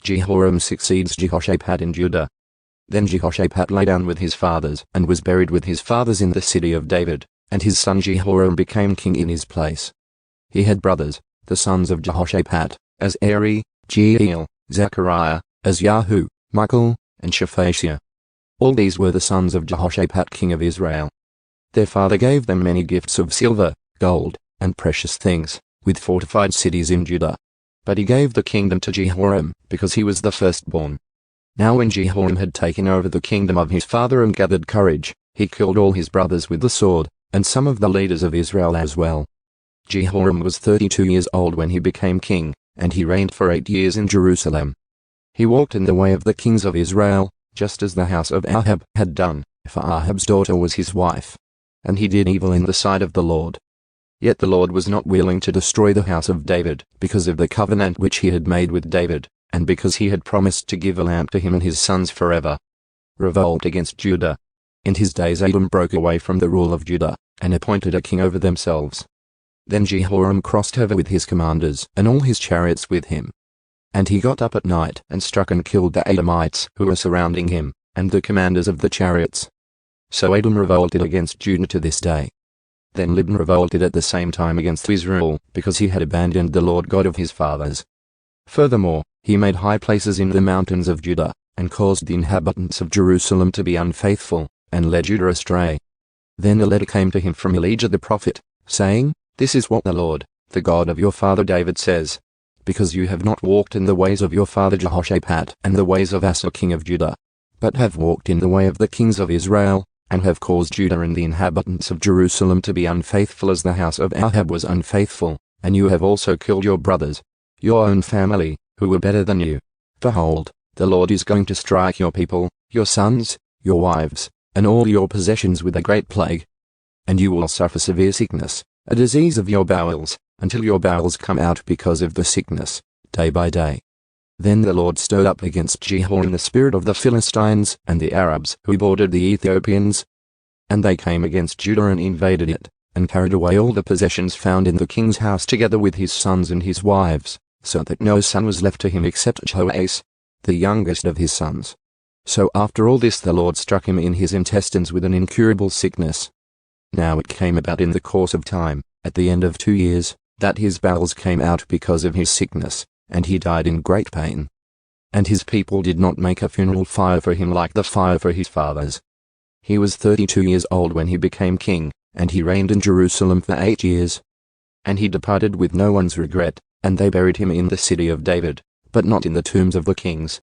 Jehoram succeeds Jehoshaphat in Judah. Then Jehoshaphat lay down with his fathers and was buried with his fathers in the city of David, and his son Jehoram became king in his place. He had brothers, the sons of Jehoshaphat, Azariah, Jehiel, Zechariah, Azaryahu, Michael, and Shephatiah. All these were the sons of Jehoshaphat king of Israel. Their father gave them many gifts of silver, gold, and precious things, with fortified cities in Judah. But he gave the kingdom to Jehoram, because he was the firstborn. Now when Jehoram had taken over the kingdom of his father and gathered courage, he killed all his brothers with the sword, and some of the leaders of Israel as well. Jehoram was 32 years old when he became king, and he reigned for 8 years in Jerusalem. He walked in the way of the kings of Israel, just as the house of Ahab had done, for Ahab's daughter was his wife. And he did evil in the sight of the Lord. Yet the Lord was not willing to destroy the house of David, because of the covenant which he had made with David, and because he had promised to give a lamp to him and his sons forever. Revolt against Judah. In his days Edom broke away from the rule of Judah, and appointed a king over themselves. Then Jehoram crossed over with his commanders and all his chariots with him. And he got up at night and struck and killed the Edomites who were surrounding him, and the commanders of the chariots. So Edom revolted against Judah to this day. Then Libnah revolted at the same time against Israel, because he had abandoned the Lord God of his fathers. Furthermore, he made high places in the mountains of Judah, and caused the inhabitants of Jerusalem to be unfaithful, and led Judah astray. Then a letter came to him from Elijah the prophet, saying, "This is what the Lord, the God of your father David says. Because you have not walked in the ways of your father Jehoshaphat and the ways of Asa king of Judah, but have walked in the way of the kings of Israel, and have caused Judah and the inhabitants of Jerusalem to be unfaithful as the house of Ahab was unfaithful, and you have also killed your brothers, your own family, who were better than you. Behold, the Lord is going to strike your people, your sons, your wives, and all your possessions with a great plague. And you will suffer severe sickness, a disease of your bowels, until your bowels come out because of the sickness, day by day." Then the Lord stirred up against Jehoram the spirit of the Philistines and the Arabs who bordered the Ethiopians. And they came against Judah and invaded it, and carried away all the possessions found in the king's house together with his sons and his wives, so that no son was left to him except Joash, the youngest of his sons. So after all this the Lord struck him in his intestines with an incurable sickness. Now it came about in the course of time, at the end of 2 years, that his bowels came out because of his sickness, and he died in great pain. And his people did not make a funeral fire for him like the fire for his fathers. He was 32 years old when he became king, and he reigned in Jerusalem for 8 years. And he departed with no one's regret, and they buried him in the city of David, but not in the tombs of the kings.